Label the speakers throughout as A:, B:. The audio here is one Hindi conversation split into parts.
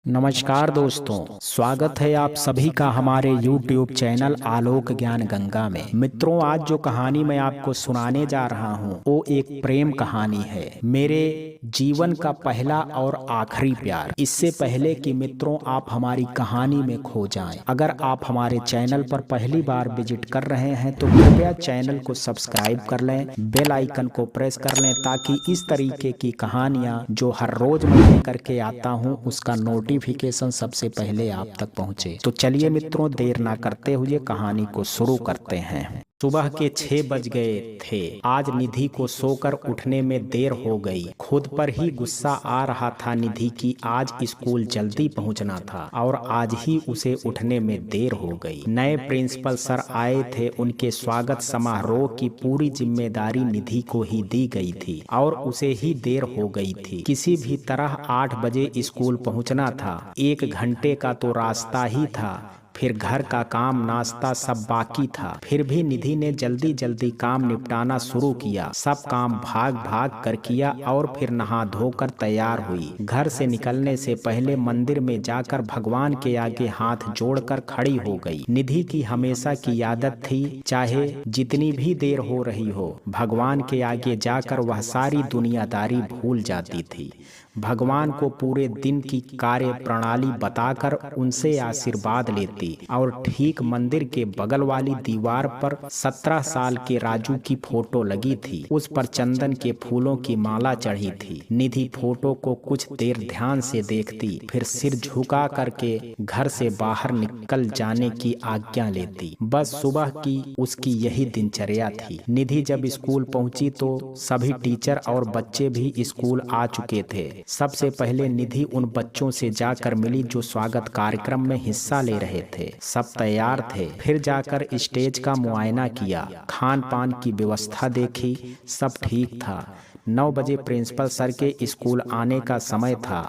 A: नमस्कार दोस्तों, स्वागत है आप सभी का हमारे YouTube चैनल आलोक ज्ञान गंगा में। मित्रों, आज जो कहानी मैं आपको सुनाने जा रहा हूँ वो एक प्रेम कहानी है। मेरे जीवन का पहला और आखिरी प्यार। इससे पहले कि मित्रों आप हमारी कहानी में खो जाएं, अगर आप हमारे चैनल पर पहली बार विजिट कर रहे हैं तो कृपया चैनल को सब्सक्राइब कर लें, बेल आइकन को प्रेस कर लें ताकि इस तरीके की कहानियाँ जो हर रोज मैं लेकर के आता हूँ उसका नोटिफिकेशन सबसे पहले आप तक पहुंचे। तो चलिए मित्रों, देर ना करते हुए कहानी को शुरू करते हैं। सुबह के 6 बज गए थे। आज निधि को सोकर उठने में देर हो गई। खुद पर ही गुस्सा आ रहा था निधि की आज स्कूल जल्दी पहुंचना था और आज ही उसे उठने में देर हो गई। नए प्रिंसिपल सर आए थे, उनके स्वागत समारोह की पूरी जिम्मेदारी निधि को ही दी गई थी और उसे ही देर हो गई थी। किसी भी तरह 8 बजे स्कूल पहुंचना था। 1 घंटे का तो रास्ता ही था, फिर घर का काम नाश्ता सब बाकी था। फिर भी निधि ने जल्दी जल्दी काम निपटाना शुरू किया। सब काम भाग भाग कर किया और फिर नहा धोकर तैयार हुई। घर से निकलने से पहले मंदिर में जाकर भगवान के आगे हाथ जोड़कर खड़ी हो गई। निधि की हमेशा की आदत थी, चाहे जितनी भी देर हो रही हो, भगवान के आगे जाकर वह सारी दुनियादारी भूल जाती थी। भगवान को पूरे दिन की कार्य प्रणाली बताकर उनसे आशीर्वाद लेती और ठीक मंदिर के बगल वाली दीवार पर 17 साल के राजू की फोटो लगी थी। उस पर चंदन के फूलों की माला चढ़ी थी। निधि फोटो को कुछ देर ध्यान से देखती, फिर सिर झुका करके घर से बाहर निकल जाने की आज्ञा लेती। बस सुबह की उसकी यही दिनचर्या थी। निधि जब स्कूल पहुंची तो सभी टीचर और बच्चे भी स्कूल आ चुके थे। सबसे पहले निधि उन बच्चों से जाकर मिली जो स्वागत कार्यक्रम में हिस्सा ले रहे थे। सब तैयार थे। फिर जाकर स्टेज का मुआयना किया, खान पान की व्यवस्था देखी, सब ठीक था। 9 बजे प्रिंसिपल सर के स्कूल आने का समय था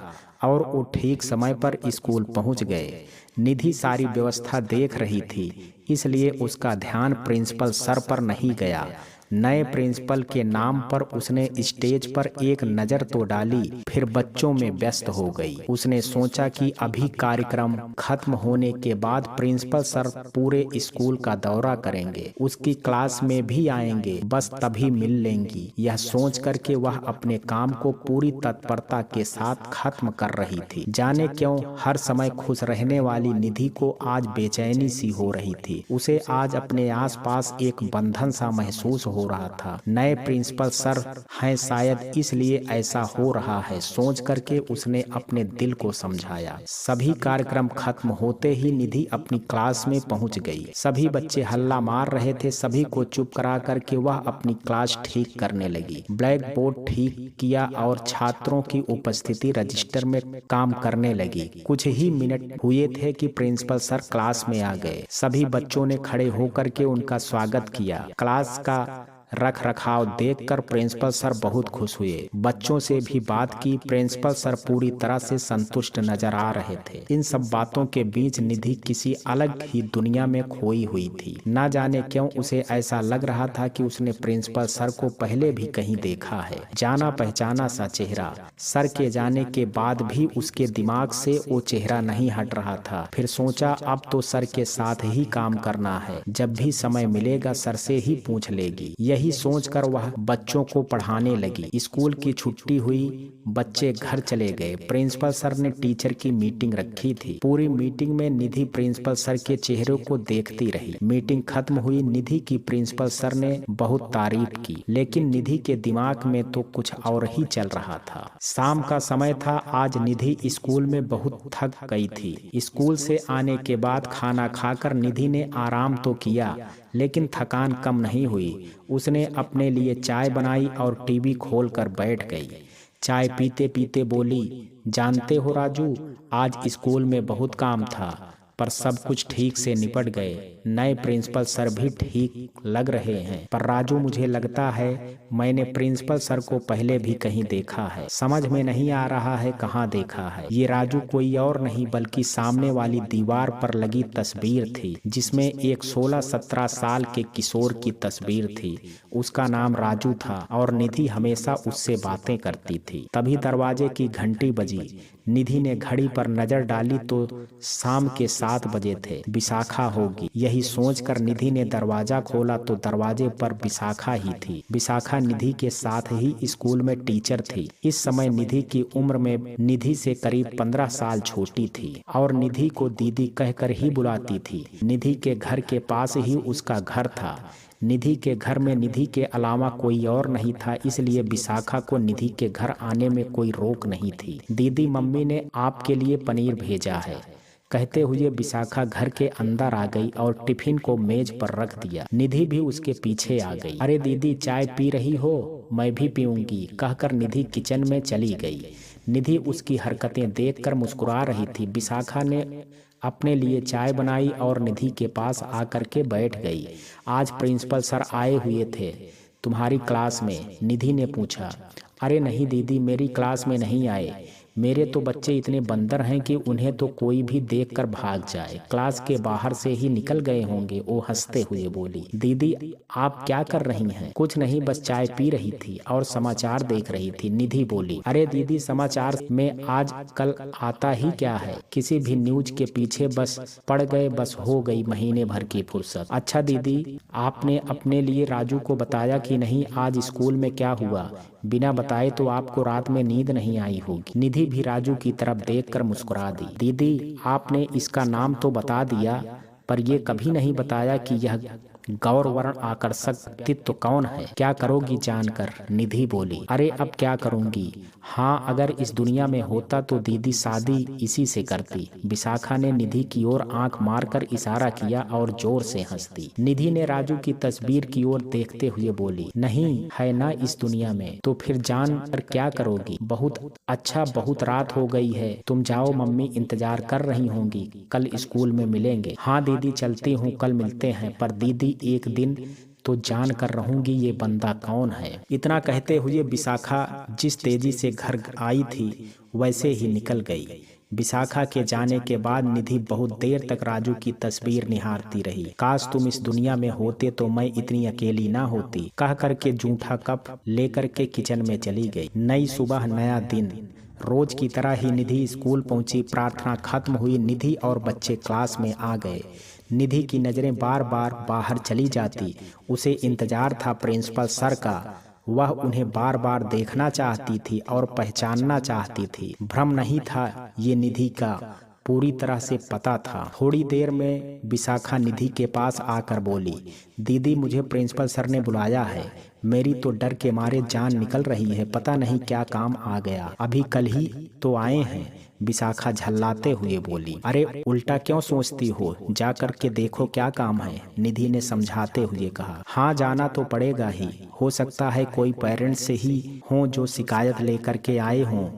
A: और वो ठीक समय पर स्कूल पहुंच गए। निधि सारी व्यवस्था देख रही थी, इसलिए उसका ध्यान प्रिंसिपल सर पर नहीं गया। नए प्रिंसिपल के नाम पर उसने स्टेज पर एक नज़र तो डाली, फिर बच्चों में व्यस्त हो गई। उसने सोचा कि अभी कार्यक्रम खत्म होने के बाद प्रिंसिपल सर पूरे स्कूल का दौरा करेंगे, उसकी क्लास में भी आएंगे, बस तभी मिल लेंगी। यह सोच करके वह अपने काम को पूरी तत्परता के साथ खत्म कर रही थी। जाने क्यों हर समय खुश रहने वाली निधि को आज बेचैनी सी हो रही थी। उसे आज अपने आसपास एक बंधन सा महसूस हो रहा था। नए प्रिंसिपल सर हैं, शायद इसलिए ऐसा हो रहा है, सोच करके उसने अपने दिल को समझाया। सभी कार्यक्रम खत्म होते ही निधि अपनी क्लास में पहुंच गई। सभी बच्चे हल्ला मार रहे थे। सभी को चुप करा करके वह अपनी क्लास ठीक करने लगी। ब्लैक बोर्ड ठीक किया और छात्रों की उपस्थिति रजिस्टर में काम करने लगी। कुछ ही मिनट हुए थे कि प्रिंसिपल सर क्लास में आ गए। सभी बच्चों ने खड़े होकर के उनका स्वागत किया। क्लास का रख रखाव देखकर प्रिंसिपल सर बहुत खुश हुए। बच्चों से भी बात की। प्रिंसिपल सर पूरी तरह से संतुष्ट नजर आ रहे थे। इन सब बातों के बीच निधि किसी अलग ही दुनिया में खोई हुई थी। ना जाने क्यों उसे ऐसा लग रहा था कि उसने प्रिंसिपल सर को पहले भी कहीं देखा है। जाना पहचाना सा चेहरा। सर के जाने के बाद भी उसके दिमाग से वो चेहरा नहीं हट रहा था। फिर सोचा अब तो सर के साथ ही काम करना है, जब भी समय मिलेगा सर से ही पूछ लेगी। यही सोचकर वह बच्चों को पढ़ाने लगी। स्कूल की छुट्टी हुई, बच्चे घर चले गए। प्रिंसिपल सर ने टीचर की मीटिंग रखी थी। पूरी मीटिंग में निधि प्रिंसिपल सर के चेहरे को देखती रही। मीटिंग खत्म हुई। निधि की प्रिंसिपल सर ने बहुत तारीफ की, लेकिन निधि के दिमाग में तो कुछ और ही चल रहा था। शाम का समय था। आज निधि स्कूल में बहुत थक गई थी। स्कूल से आने के बाद खाना खाकर निधि ने आराम तो किया, लेकिन थकान कम नहीं हुई। उसने अपने लिए चाय बनाई और टीवी खोलकर बैठ गई। चाय पीते पीते बोली, जानते हो राजू, आज स्कूल में बहुत काम था पर सब कुछ ठीक से निपट गए। नए प्रिंसिपल सर भी ठीक लग रहे हैं, पर राजू मुझे लगता है मैंने प्रिंसिपल सर को पहले भी कहीं देखा है। समझ में नहीं आ रहा है कहाँ देखा है। ये राजू कोई और नहीं बल्कि सामने वाली दीवार पर लगी तस्वीर थी, जिसमें एक 16-17 साल के किशोर की तस्वीर थी। उसका नाम राजू था और निधि हमेशा उससे बातें करती थी। तभी दरवाजे की घंटी बजी। निधि ने घड़ी पर नजर डाली तो शाम के 7 बजे थे। विशाखा होगी, यही सोचकर निधि ने दरवाजा खोला तो दरवाजे पर विशाखा ही थी। विशाखा निधि के साथ ही स्कूल में टीचर थी। इस समय निधि की उम्र में निधि से करीब 15 साल छोटी थी और निधि को दीदी कहकर ही बुलाती थी। निधि के घर के पास ही उसका घर था। निधि के घर में निधि के अलावा कोई और नहीं था, इसलिए विशाखा को निधि के घर आने में कोई रोक नहीं थी। दीदी, मम्मी ने आपके लिए पनीर भेजा है, कहते हुए विशाखा घर के अंदर आ गई और टिफिन को मेज पर रख दिया। निधि भी उसके पीछे आ गई। अरे दीदी, चाय पी रही हो? मैं भी पीऊंगी, कहकर निधि किचन में चली गई। निधि उसकी हरकतें देखकर मुस्कुरा रही थी। विशाखा ने अपने लिए चाय बनाई और निधि के पास आकर के बैठ गई। आज प्रिंसिपल सर आए हुए थे तुम्हारी क्लास में? निधि ने पूछा। अरे नहीं दीदी, मेरी क्लास में नहीं आए। मेरे तो बच्चे इतने बंदर हैं कि उन्हें तो कोई भी देखकर भाग जाए। क्लास के बाहर से ही निकल गए होंगे, वो हंसते हुए बोली। दीदी, आप क्या कर रही हैं? कुछ नहीं, बस चाय पी रही थी और समाचार देख रही थी, निधि बोली। अरे दीदी, समाचार में आज कल आता ही क्या है? किसी भी न्यूज के पीछे बस पड़ गए, बस हो गई महीने भर की फुर्सत। अच्छा दीदी, आपने अपने लिए राजू को बताया कि नहीं आज स्कूल में क्या हुआ? बिना बताए तो आपको रात में नींद नहीं आई होगी। निधि भी राजू की तरफ देखकर मुस्कुरा दी। दीदी, आपने इसका नाम तो बता दिया, पर यह कभी नहीं बताया कि यह गौरवर्ण आकर्षक व्यक्तित्व कौन है। क्या करोगी जानकर? निधि बोली। अरे अब क्या करूंगी? हाँ, अगर इस दुनिया में होता तो दीदी शादी इसी से करती। विशाखा ने निधि की ओर आंख मारकर इशारा किया और जोर से हंस दी। निधि ने राजू की तस्वीर की ओर देखते हुए बोली, नहीं है ना इस दुनिया में, तो फिर जान कर क्या करोगी? बहुत अच्छा, बहुत रात हो गई है, तुम जाओ, मम्मी इंतजार कर रही होंगी, कल स्कूल में मिलेंगे। हाँ दीदी, चलती हूँ, कल मिलते हैं। पर दीदी, एक दिन तो जान कर रहूंगी ये बंदा कौन है। इतना कहते हुए विशाखा जिस तेजी से घर आई थी वैसे ही निकल गई। विशाखा के जाने के बाद निधि बहुत देर तक राजू की तस्वीर निहारती रही। काश तुम इस दुनिया में होते तो मैं इतनी अकेली ना होती, कह करके जूठा कप लेकर के किचन में चली गई। नई सुबह, नया दिन। रोज की तरह ही निधि स्कूल पहुंची। प्रार्थना खत्म हुई, निधि और बच्चे क्लास में आ गए। निधि की नज़रें बार बार बाहर चली जाती। उसे इंतजार था प्रिंसिपल सर का। वह उन्हें बार बार देखना चाहती थी और पहचानना चाहती थी। भ्रम नहीं था, ये निधि का पूरी तरह से पता था। थोड़ी देर में विशाखा निधि के पास आकर बोली, दीदी, मुझे प्रिंसिपल सर ने बुलाया है। मेरी तो डर के मारे जान निकल रही है, पता नहीं क्या काम आ गया। अभी कल ही तो आए हैं, विशाखा झल्लाते हुए बोली। अरे उल्टा क्यों सोचती हो, जा कर के देखो क्या काम है, निधि ने समझाते हुए कहा। हाँ, जाना तो पड़ेगा ही, हो सकता है कोई पेरेंट्स से ही हों जो शिकायत लेकर के आए हों।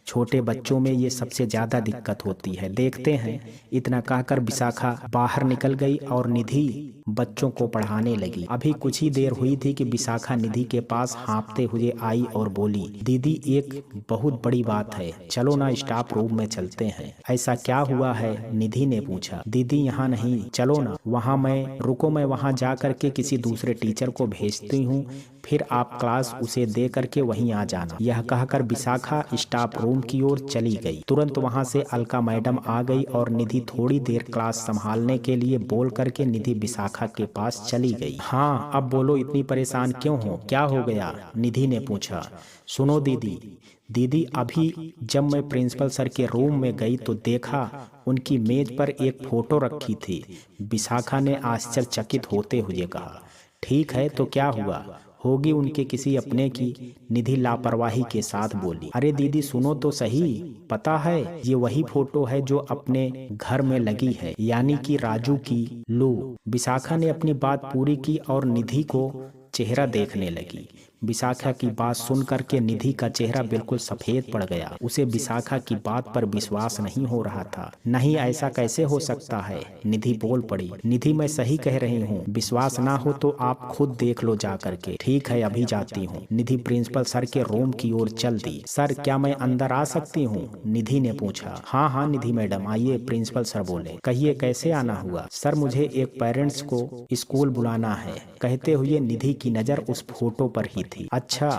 A: छोटे बच्चों में ये सबसे ज्यादा दिक्कत होती है, देखते हैं। इतना कहकर विशाखा बाहर निकल गई और निधि बच्चों को पढ़ाने लगी। अभी कुछ ही देर हुई थी कि विशाखा निधि के पास हाँफते हुए आई और बोली, दीदी, एक बहुत बड़ी बात है, चलो ना स्टाफ रूम में चलते हैं। ऐसा क्या हुआ है, निधि ने पूछा। दीदी, यहाँ नहीं, चलो ना वहाँ। मैं रुको, मैं वहाँ जा करके किसी दूसरे टीचर को भेजती हूँ, फिर आप क्लास उसे दे करके वहीं आ जाना। यह कहकर विशाखा स्टाफ रूम की ओर चली गई। तुरंत वहां से अलका मैडम आ गई और निधि थोड़ी देर क्लास संभालने के लिए बोल करके निधि विशाखा के पास चली गई। हाँ, अब बोलो, इतनी परेशान क्यों हो, क्या हो गया, निधि ने पूछा। सुनो दीदी, अभी जब मैं प्रिंसिपल सर के रूम में गई तो देखा उनकी मेज पर एक फोटो रखी थी। विशाखा ने आश्चर्यचकित होते हुए कहा। ठीक है, तो क्या हुआ? होगी उनके किसी अपने की, निधि लापरवाही के साथ बोली। अरे दीदी, सुनो तो सही, पता है ये वही फोटो है जो अपने घर में लगी है, यानी कि राजू की। लो, विशाखा ने अपनी बात पूरी की और निधि को चेहरा देखने लगी। विशाखा की बात सुन करके निधि का चेहरा बिल्कुल सफेद पड़ गया। उसे विशाखा की बात पर विश्वास नहीं हो रहा था। नहीं, ऐसा कैसे हो सकता है, निधि बोल पड़ी। निधि, मैं सही कह रही हूँ, विश्वास ना हो तो आप खुद देख लो जा करके। ठीक है, अभी जाती हूँ। निधि प्रिंसिपल सर के रूम की ओर चल दी। सर, क्या मैं अंदर आ सकती हूँ, निधि ने पूछा। हाँ हाँ निधि मैडम, आइए, प्रिंसिपल सर बोले। कहिए, कैसे आना हुआ? सर, मुझे एक पेरेंट्स को स्कूल बुलाना है, कहते हुए निधि की नजर उस फोटो पर ही थी। अच्छा,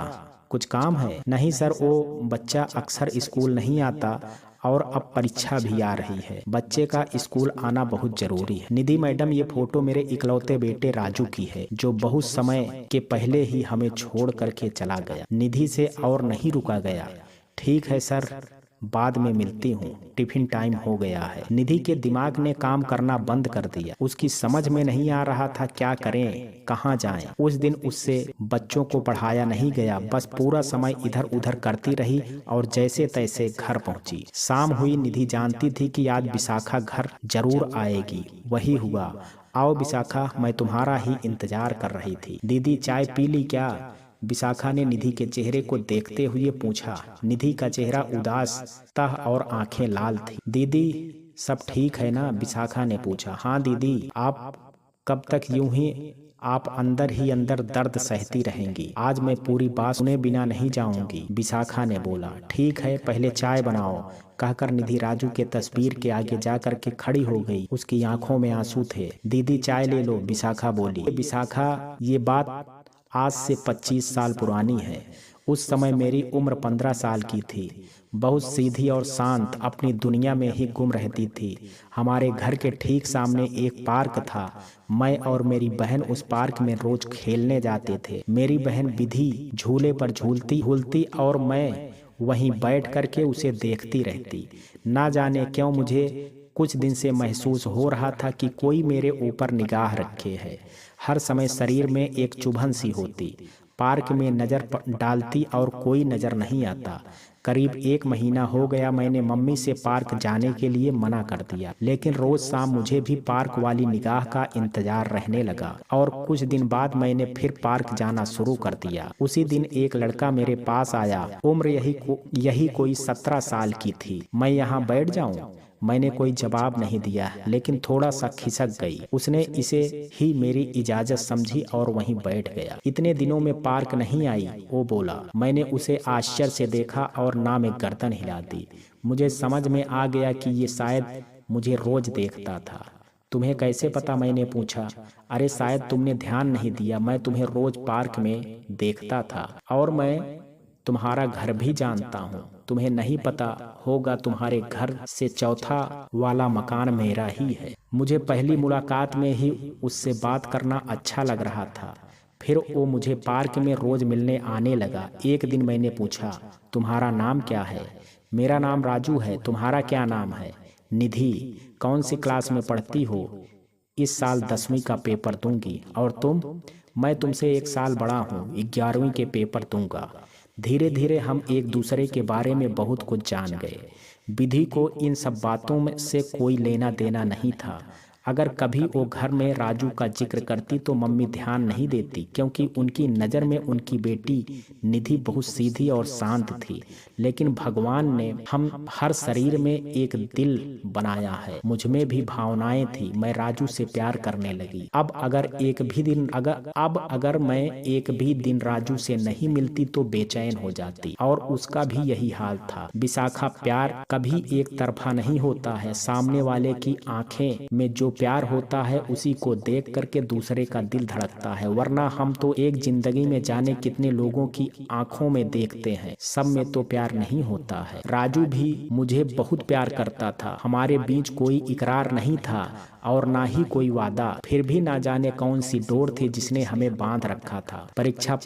A: कुछ काम है? नहीं सर, वो बच्चा अक्सर स्कूल नहीं आता, और अब परीक्षा भी आ रही है। बच्चे का स्कूल आना बहुत जरूरी है। निधि मैडम, ये फोटो मेरे इकलौते बेटे राजू की है, जो बहुत समय के पहले ही हमें छोड़ करके चला गया। निधि से और नहीं रुका गया। ठीक है सर, बाद में मिलती हूँ, टिफिन टाइम हो गया है। निधि के दिमाग ने काम करना बंद कर दिया। उसकी समझ में नहीं आ रहा था क्या करें, कहाँ जाएं। उस दिन उससे बच्चों को पढ़ाया नहीं गया, बस पूरा समय इधर उधर करती रही और जैसे तैसे घर पहुंची। शाम हुई। निधि जानती थी कि आज विशाखा घर जरूर आएगी। वही हुआ। आओ विशाखा, मैं तुम्हारा ही इंतजार कर रही थी। दीदी चाय पी ली क्या? विशाखा ने निधि के चेहरे को देखते हुए पूछा। निधि का चेहरा उदास था और आंखें लाल थी। दीदी सब ठीक है ना? विशाखा ने पूछा। हाँ दीदी, आप कब तक यूं ही आप अंदर ही अंदर दर्द सहती रहेंगी? आज मैं पूरी बात सुने बिना नहीं जाऊंगी, विशाखा ने बोला। ठीक है, पहले चाय बनाओ, कहकर निधि राजू के तस्वीर के आगे जाकर के खड़ी हो गई। उसकी आंखों में आंसू थे। दीदी चाय ले लो, विशाखा बोली। विशाखा, ये बात आज से 25 साल पुरानी है। उस समय मेरी उम्र 15 साल की थी। बहुत सीधी और शांत, अपनी दुनिया में ही गुम रहती थी। हमारे घर के ठीक सामने एक पार्क था। मैं और मेरी बहन उस पार्क में रोज खेलने जाते थे। मेरी बहन विधि झूले पर झूलती झूलती और मैं वहीं बैठ करके उसे देखती रहती। ना जाने क्यों मुझे कुछ दिन से महसूस हो रहा था कि कोई मेरे ऊपर निगाह रखे है। हर समय शरीर में एक चुभन सी होती। पार्क में नजर डालती और कोई नजर नहीं आता। करीब 1 महीना हो गया। मैंने मम्मी से पार्क जाने के लिए मना कर दिया, लेकिन रोज शाम मुझे भी पार्क वाली निगाह का इंतजार रहने लगा और कुछ दिन बाद मैंने फिर पार्क जाना शुरू कर दिया। उसी दिन एक लड़का मेरे पास आया। उम्र यही कोई 17 साल की थी। मैं यहाँ बैठ जाऊँ? मैंने कोई जवाब नहीं दिया, लेकिन थोड़ा सा खिसक गई। उसने इसे ही मेरी इजाजत समझी और वहीं बैठ गया। इतने दिनों में पार्क नहीं आई, वो बोला। मैंने उसे आश्चर्य से देखा और ना में गर्दन हिला दी। मुझे समझ में आ गया कि ये शायद मुझे रोज देखता था। तुम्हें कैसे पता? मैंने पूछा। अरे शायद तुमने ध्यान नहीं दिया, मैं तुम्हें रोज पार्क में देखता था और मैं तुम्हारा घर भी जानता हूँ। तुम्हें नहीं पता होगा, तुम्हारे घर से चौथा वाला मकान मेरा ही है। मुझे पहली मुलाकात में ही उससे बात करना अच्छा लग रहा था। फिर वो मुझे पार्क में रोज मिलने आने लगा। एक दिन मैंने पूछा, तुम्हारा नाम क्या है? मेरा नाम राजू है। तुम्हारा क्या नाम है? निधि। कौन सी क्लास में पढ़ती हो? इस साल 10वीं का पेपर दूंगी। और तुम? मैं तुमसे 1 साल बड़ा हूँ, 11वीं के पेपर दूंगा। धीरे धीरे हम एक दूसरे के बारे में बहुत कुछ जान गए। विधि को इन सब बातों में से कोई लेना देना नहीं था। अगर कभी वो घर में राजू का जिक्र करती तो मम्मी ध्यान नहीं देती, क्योंकि उनकी नज़र में उनकी बेटी निधि बहुत सीधी और शांत थी। लेकिन भगवान ने हम हर शरीर में एक दिल बनाया है। मुझमें भी भावनाएं थी। मैं राजू से प्यार करने लगी। अब अगर मैं एक भी दिन राजू से नहीं मिलती तो बेचैन हो जाती, और उसका भी यही हाल था। विशाखा, प्यार कभी एक तरफा नहीं होता है। सामने वाले की आंखें में जो प्यार होता है उसी को देख करके दूसरे का दिल धड़कता है, वरना हम तो एक जिंदगी में जाने कितने लोगों की आंखों में देखते हैं, सब में तो प्यार नहीं होता है। राजू भी मुझे बहुत प्यार करता था। हमारे बीच कोई इकरार नहीं था और ना ही कोई वादा। फिर भी ना जाने कौन सी डोर थी जिसने हमें बांध रखा था। परीक्षा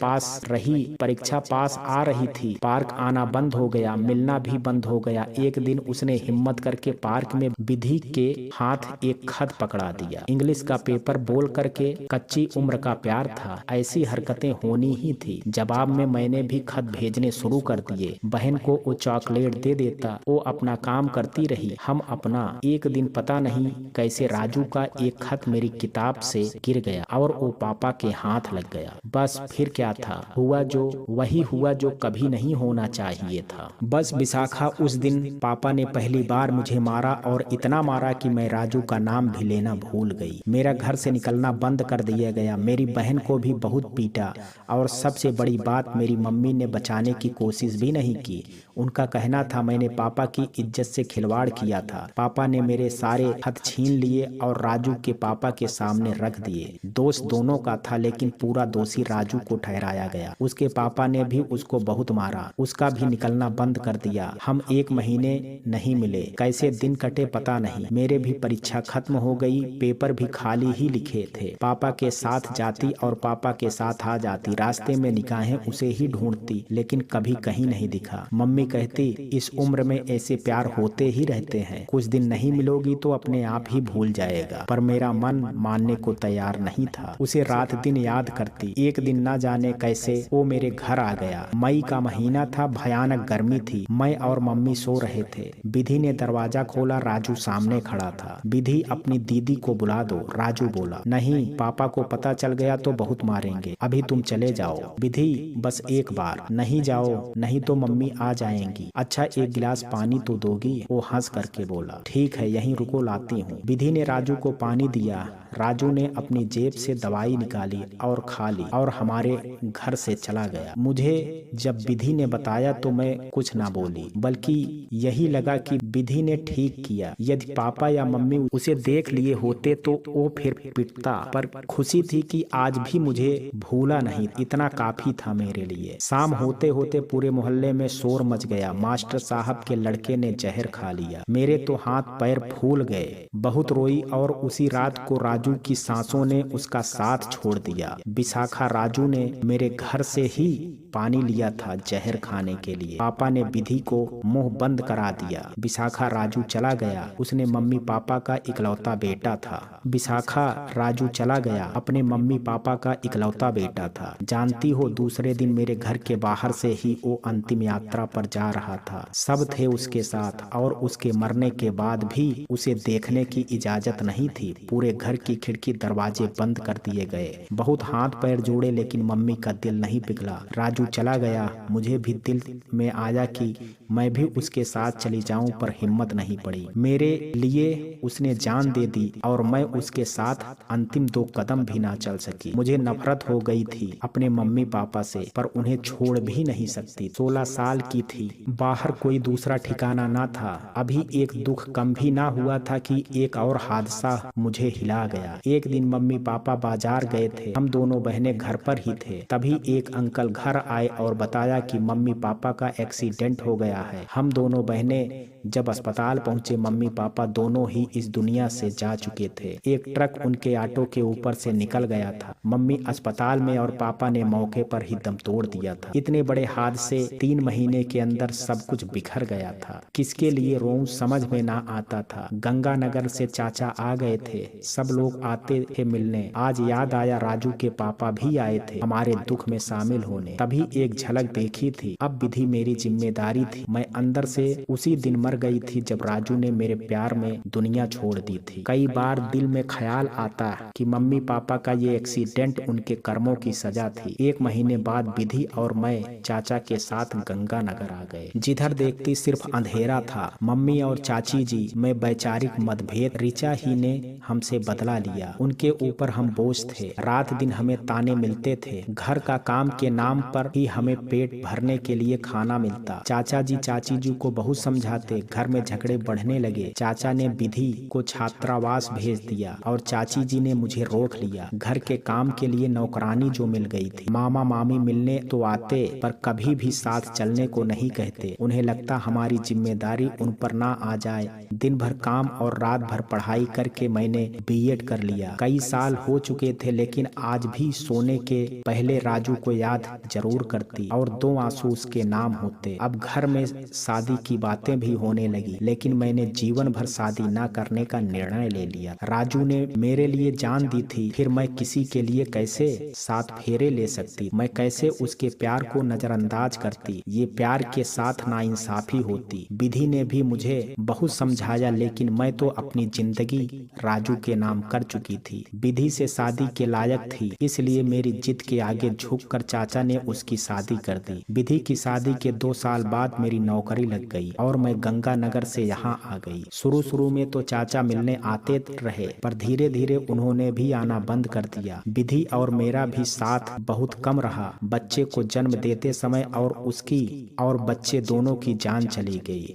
A: पास आ रही थी। पार्क आना बंद हो गया, मिलना भी बंद हो गया। एक दिन उसने हिम्मत करके पार्क में विधि के हाथ एक खत पकड़ा दिया। इंग्लिश का पेपर बोल करके, कच्ची उम्र का प्यार था, ऐसी हरकतें होनी ही थी। जवाब में मैंने भी खत भेजने शुरू कर दिए। बहन को वो चॉकलेट दे देता, वो अपना काम करती रही, हम अपना। एक दिन पता नहीं कैसे राजू का एक खत मेरी किताब से गिर गया और वो पापा के हाथ लग गया। बस फिर क्या था, वही हुआ जो कभी नहीं होना चाहिए था। बस विशाखा, उस दिन पापा ने पहली बार मुझे मारा, और इतना मारा कि मैं राजू का नाम भी लेना भूल गई। मेरा घर से निकलना बंद कर दिया गया। मेरी बहन को भी बहुत पीटा, और सबसे बड़ी बात, मेरी मम्मी ने बचाने की कोशिश भी नहीं की। उनका कहना था मैंने पापा की इज्जत से खिलवाड़ किया था। पापा ने मेरे सारे खत छीन लिए और राजू के पापा के सामने रख दिए। दोष दोनों का था, लेकिन पूरा दोषी राजू को ठहराया गया। उसके पापा ने भी उसको बहुत मारा, उसका भी निकलना बंद कर दिया। हम 1 महीने नहीं मिले, कैसे दिन कटे पता नहीं। मेरे भी परीक्षा खत्म हो गई, पेपर भी खाली ही लिखे थे। पापा के साथ जाती और पापा के साथ आ जाती, रास्ते में निगाहें उसे ही ढूंढती, लेकिन कभी कहीं नहीं दिखा। मम्मी कहती इस उम्र में ऐसे प्यार होते ही रहते हैं, कुछ दिन नहीं मिलोगी तो अपने आप ही भूल जाएगा। पर मेरा मन मानने को तैयार नहीं था। उसे रात दिन याद करती। एक दिन ना जाने कैसे वो मेरे घर आ गया। मई का महीना था, भयानक गर्मी थी। मैं और मम्मी सो रहे थे। विधि ने दरवाजा खोला, राजू सामने खड़ा था। विधि अपनी दीदी को बुला दो, राजू बोला। नहीं, पापा को पता चल गया तो बहुत मारेंगे, अभी तुम चले जाओ। विधि बस एक बार। नहीं जाओ, नहीं तो मम्मी आ जाएंगी। अच्छा, एक गिलास पानी तो दोगी? वो हंस करके बोला। ठीक है, यहीं रुको, लाती हूँ। विधि ने राजू को पानी दिया। राजू ने अपनी जेब से दवाई निकाली और खा ली और हमारे घर से चला गया। मुझे जब विधि ने बताया तो मैं कुछ ना बोली, बल्कि यही लगा कि विधि ने ठीक किया। यदि पापा या मम्मी उसे देख लिए होते तो वो फिर पिटता, पर खुशी थी कि आज भी मुझे भूला नहीं, इतना काफी था मेरे लिए। शाम होते होते पूरे मोहल्ले में शोर मच गया। मास्टर साहब के लड़के ने जहर खा लिया। मेरे तो हाथ पैर फूल गए। बहुत रोई और उसी रात को राजू की सांसों ने उसका साथ छोड़ दिया। विशाखा राजू ने मेरे घर से ही पानी लिया था जहर खाने के लिए। पापा ने विधि को मुंह बंद करा दिया। विशाखा राजू चला गया। उसने मम्मी पापा का इकलौता बेटा था। विशाखा राजू चला गया, अपने मम्मी पापा का इकलौता बेटा था। जानती हो, दूसरे दिन मेरे घर के बाहर से ही वो अंतिम यात्रा पर जा रहा था। सब थे उसके साथ और उसके मरने के बाद भी उसे देखने की इजाजत नहीं थी। पूरे घर की खिड़की दरवाजे बंद कर दिए गए। बहुत हाथ पैर जोड़े, लेकिन मम्मी का दिल नहीं पिघला। राजू चला गया। मुझे भी दिल में आया कि मैं भी उसके साथ चली जाऊं, पर हिम्मत नहीं पड़ी। मेरे लिए उसने जान दे दी और मैं उसके साथ अंतिम 2 कदम भी ना चल सकी। मुझे नफरत हो गई थी अपने मम्मी पापा से, पर उन्हें छोड़ भी नहीं सकती। 16 साल की थी, बाहर कोई दूसरा ठिकाना ना था। अभी एक दुख कम भी ना हुआ था कि एक और हादसा मुझे हिला गया। एक दिन मम्मी पापा बाजार गए थे, हम दोनों बहनें घर पर ही थे। तभी एक अंकल घर आए और बताया कि मम्मी पापा का एक्सीडेंट हो गया है। हम दोनों बहनें जब अस्पताल पहुंचे, मम्मी पापा दोनों ही इस दुनिया से जा चुके थे। एक ट्रक उनके ऑटो के ऊपर से निकल गया था। मम्मी अस्पताल में और पापा ने मौके पर ही दम तोड़ दिया था। इतने बड़े हादसे, 3 महीने के अंदर सब कुछ बिखर गया था। किसके लिए रोऊं समझ में ना आता था। गंगानगर से चाचा आ गए थे, सब लोग आते थे मिलने। आज याद आया राजू के पापा भी आए थे हमारे दुख में शामिल होने। तभी एक झलक देखी थी। अब विधि मेरी जिम्मेदारी थी। मैं अंदर से उसी दिन मर गई थी जब राजू ने मेरे प्यार में दुनिया छोड़ दी थी। कई बार दिल में ख्याल आता कि मम्मी पापा का ये एक्सीडेंट उनके कर्मों की सजा थी। 1 महीने बाद विधि और मैं चाचा के साथ गंगानगर आ गए। जिधर देखती सिर्फ अंधेरा था। मम्मी और चाची जी में वैचारिक मतभेद ऋचा ही ने हमसे बदला लिया। उनके ऊपर हम बोझ थे। रात दिन हमें ताने मिलते थे। घर का काम के नाम पर ही हमें पेट भरने के लिए खाना मिलता। चाचा जी चाची जी को बहुत समझाते, घर में झगड़े बढ़ने लगे। चाचा ने विधि को छात्रावास भेज दिया और चाची जी ने मुझे रोक लिया। घर के काम के लिए नौकरानी जो मिल गई थी। मामा मामी मिलने तो आते, पर कभी भी साथ चलने को नहीं कहते। उन्हें लगता हमारी जिम्मेदारी उन पर ना आ जाए। दिन भर काम और रात भर पढ़ाई करके मैंने बीएड कर लिया। कई साल हो चुके थे, लेकिन आज भी सोने के पहले राजू को याद जरूर करती और 2 आंसू उसके नाम होते। अब घर में शादी की बातें भी होने लगी, लेकिन मैंने जीवन भर शादी ना करने का निर्णय ले लिया। राजू ने मेरे लिए जान दी थी, फिर मैं किसी के लिए कैसे 7 फेरे ले सकती? मैं कैसे उसके प्यार को नजरअंदाज करती? ये प्यार के साथ नाइंसाफी होती। विधि ने भी मुझे बहुत समझाया, लेकिन मैं तो अपनी जिंदगी राजू के नाम कर चुकी थी। विधि से शादी के लायक थी, इसलिए मेरी जिद के आगे झुककर चाचा ने उसकी शादी कर दी। विधि की शादी के 2 साल बाद मेरी नौकरी लग गई और मैं गंगानगर से यहाँ आ गई। शुरू में तो चाचा मिलने आते रहे, पर धीरे धीरे उन्होंने भी आना बंद कर दिया। विधि और मेरा भी साथ बहुत कम रहा। बच्चे को जन्म देते समय और उसकी और बच्चे दोनों की जान चली गई।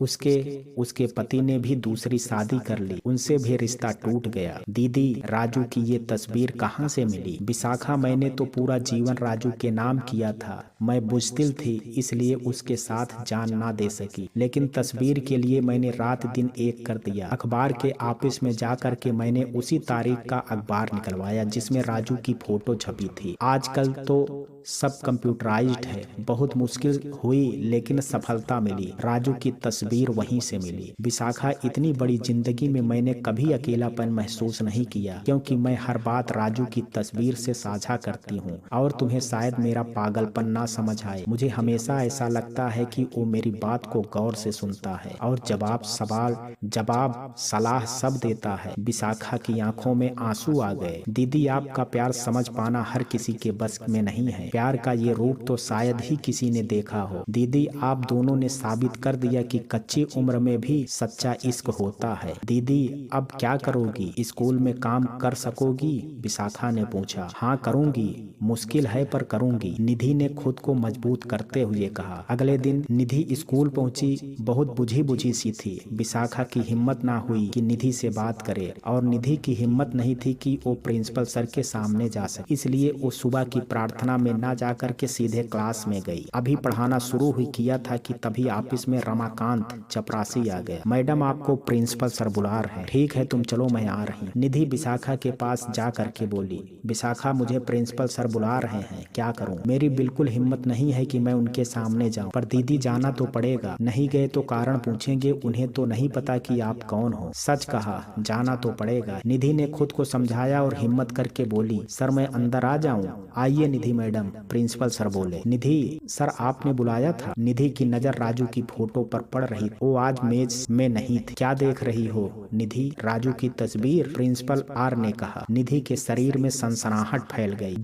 A: उसके पति ने भी दूसरी शादी कर ली। उनसे भी रिश्ता टूट गया। दीदी राजू की ये तस्वीर कहाँ से मिली? विशाखा मैंने तो पूरा जीवन राजू के नाम किया था। मैं बुज़दिल थी इसलिए उसके साथ जान ना दे सकी, लेकिन तस्वीर के लिए मैंने रात दिन एक कर दिया। अखबार के ऑफिस में जाकर के मैंने उसी तारीख का अखबार निकलवाया जिसमें राजू की फोटो छपी थी। आजकल तो सब कंप्यूटराइज्ड है। बहुत मुश्किल हुई लेकिन सफलता मिली। राजू की तस्वीर वहीं से मिली। विशाखा इतनी बड़ी जिंदगी में मैंने कभी अकेलापन महसूस नहीं किया, क्योंकि मैं हर बात राजू की तस्वीर से साझा करती हूँ। और तुम्हें शायद मेरा पागलपन ना समझ आए, मुझे हमेशा ऐसा लगता है कि वो मेरी बात को गौर से सुनता है और जवाब सलाह सब देता है। विशाखा की आंखों में आंसू आ गए। दीदी आपका प्यार समझ पाना हर किसी के बस में नहीं है। प्यार का ये रूप तो शायद ही किसी ने देखा हो। दीदी आप दोनों ने साबित कर दिया कि कच्ची उम्र में भी सच्चा इश्क होता है। दीदी अब क्या करोगी? स्कूल में काम कर सकोगी? विशाखा ने पूछा। हाँ करूंगी, मुश्किल है पर करूंगी, निधि ने खुद को मजबूत करते हुए कहा। अगले दिन निधि स्कूल पहुंची। बहुत बुझी बुझी सी थी। विशाखा की हिम्मत ना हुई कि निधि से बात करे और निधि की हिम्मत नहीं थी कि वो प्रिंसिपल सर के सामने जा सके। इसलिए वो सुबह की प्रार्थना में ना जाकर के सीधे क्लास में गई। अभी पढ़ाना शुरू ही किया था कि तभी ऑफिस में रमाकांत चपरासी आ गया। मैडम आपको प्रिंसिपल सर बुला रहे हैं। ठीक है तुम चलो, मैं आ रही। निधि विशाखा के पास जा करके बोली, विशाखा मुझे प्रिंसिपल सर बुला रहे हैं, क्या करूं? मेरी बिल्कुल हिम्मत नहीं है कि मैं उनके सामने जाऊं, पर दीदी जाना तो पड़ेगा। नहीं गए तो कारण पूछेंगे, उन्हें तो नहीं पता कि आप कौन हो। सच कहा, जाना तो पड़ेगा। निधि ने खुद को समझाया और हिम्मत करके बोली, सर मैं अंदर आ जाऊं? आइए निधि मैडम, प्रिंसिपल सर बोले। निधि सर आपने बुलाया था? निधि की नजर राजू की फोटो पर पड़ रही। वो आज मेज में नहीं थी। क्या देख रही हो निधि? राजू की तस्वीर, प्रिंसिपल आर ने कहा। निधि के शरीर में सनसनाहट फैल गई।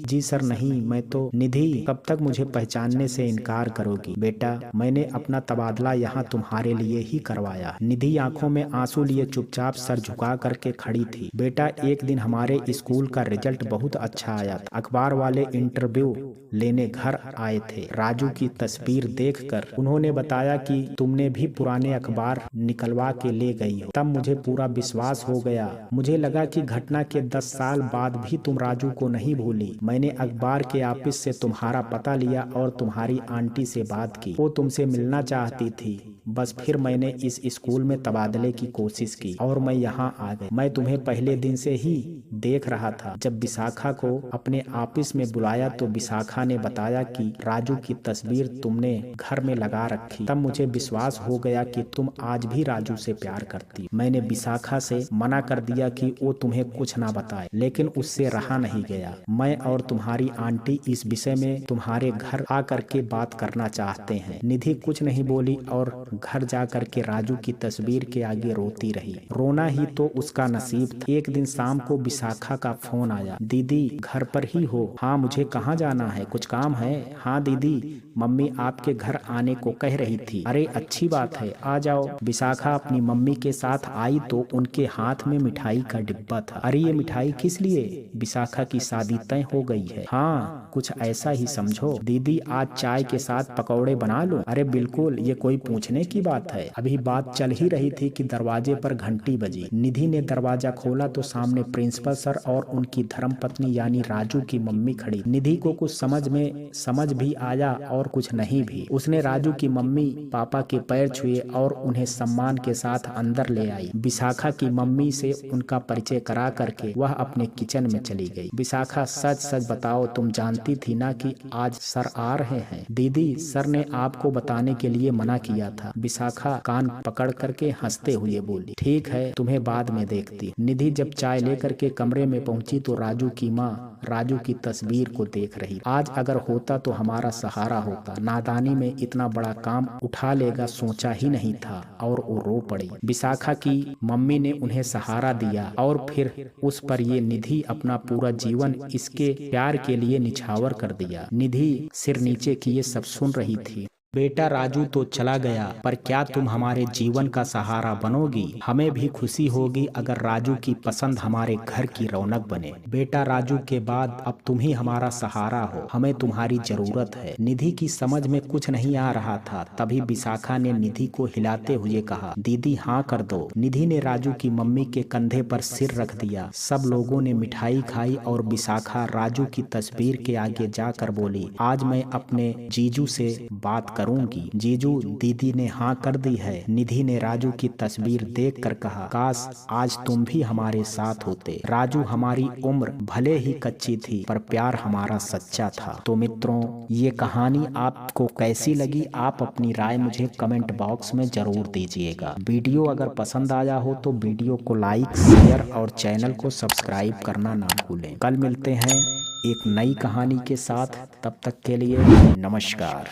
A: जी सर नहीं, मैं तो। निधि कब तक मुझे पहचानने से इनकार करोगी? बेटा मैंने अपना तबादला यहाँ तुम्हारे लिए ही करवाया। निधि आंखों में आंसू लिए चुपचाप सर झुका करके खड़ी थी। बेटा एक दिन हमारे स्कूल का रिजल्ट बहुत अच्छा आया था। अखबार वाले इंटरव्यू लेने घर आए थे। राजू की तस्वीर देखकर उन्होंने बताया कि तुमने भी पुराने अखबार निकलवा के ले गई हो। तब मुझे पूरा विश्वास हो गया। मुझे लगा कि घटना के 10 साल बाद भी तुम राजू को नहीं भूली। मैंने अखबार के ऑफिस से तुम्हारा पता लिया और तुम्हारी आंटी से बात की। वो तुमसे मिलना चाहती थी। बस फिर मैंने इस स्कूल में तबादले की कोशिश की और मैं यहाँ आ गई। मैं तुम्हें पहले दिन से ही देख रहा था। जब विशाखा को अपने ऑफिस में बुलाया तो विशाखा ने बताया कि राजू की तस्वीर तुमने घर में लगा रखी। तब मुझे विश्वास हो गया कि तुम आज भी राजू से प्यार करती। मैंने विशाखा से मना कर दिया कि वो तुम्हें कुछ ना बताए, लेकिन उससे रहा नहीं गया। मैं और तुम्हारी आंटी इस विषय में तुम्हारे घर आकर के बात करना चाहते हैं। निधि कुछ नहीं बोली और घर जा करके राजू की तस्वीर के आगे रोती रही। रोना ही तो उसका नसीब था। एक दिन शाम को विशाखा का फोन आया। दीदी घर पर ही हो? हाँ मुझे कहाँ जाना है, कुछ काम है? हाँ दीदी मम्मी आपके घर आने को कह रही थी। अरे अच्छी बात है, आ जाओ। विशाखा अपनी मम्मी के साथ आई तो उनके हाथ में मिठाई का डिब्बा था। अरे ये मिठाई किस लिए? विशाखा की शादी तय हो गई है। हाँ कुछ ऐसा ही समझो। दीदी आज चाय के साथ पकौड़े बना लो। अरे बिल्कुल, ये कोई पूछने की बात है? अभी बात चल ही रही थी कि दरवाजे पर घंटी बजी। निधि ने दरवाजा खोला तो सामने प्रिंसिपल सर और उनकी धर्मपत्नी यानी राजू की मम्मी खड़ी। निधि को कुछ समझ भी आया और कुछ नहीं भी। उसने राजू की मम्मी पापा के पैर छुए और उन्हें सम्मान के साथ अंदर ले आई। विशाखा की मम्मी से उनका परिचय करा करके वह अपने किचन में चली गई। विशाखा सच सच बताओ, तुम जानती थी ना कि आज सर आ रहे हैं? दीदी सर ने आपको बताने के लिए मना किया था। विशाखा कान पकड़ करके हंसते हुए बोली, ठीक है तुम्हें बाद में देखती। निधि जब चाय लेकर के कमरे में पहुंची तो राजू की माँ राजू की तस्वीर को देख रही। आज अगर होता तो हमारा सहारा होता, नादानी में इतना बड़ा काम उठा लेगा सोचा ही नहीं था। और वो रो पड़ी। विशाखा की मम्मी ने उन्हें सहारा दिया और फिर उस पर ये निधि अपना पूरा जीवन इसके प्यार के लिए निछावर कर दिया। निधि सिर नीचे किए सब सुन रही थी। बेटा राजू तो चला गया, पर क्या तुम हमारे जीवन का सहारा बनोगी? हमें भी खुशी होगी अगर राजू की पसंद हमारे घर की रौनक बने। बेटा राजू के बाद अब तुम ही हमारा सहारा हो, हमें तुम्हारी जरूरत है। निधि की समझ में कुछ नहीं आ रहा था, तभी विशाखा ने निधि को हिलाते हुए कहा, दीदी हाँ कर दो। निधि ने राजू की मम्मी के कंधे पर सिर रख दिया। सब लोगों ने मिठाई खाई और विशाखा राजू की तस्वीर के आगे जाकर बोली, आज मैं अपने जीजू से बात करूंगी। जीजू, दीदी ने हाँ कर दी है। निधि ने राजू की तस्वीर देखकर कहा, काश आज तुम भी हमारे साथ होते। राजू, हमारी उम्र भले ही कच्ची थी, पर प्यार हमारा सच्चा था। तो मित्रों, ये कहानी आपको कैसी लगी? आप अपनी राय मुझे कमेंट बॉक्स में जरूर दीजिएगा। वीडियो अगर पसंद आया हो तो वीडियो को लाइक, शेयर और चैनल को सब्सक्राइब करना ना भूलें। कल मिलते हैं एक नई कहानी के साथ, तब तक के लिए नमस्कार।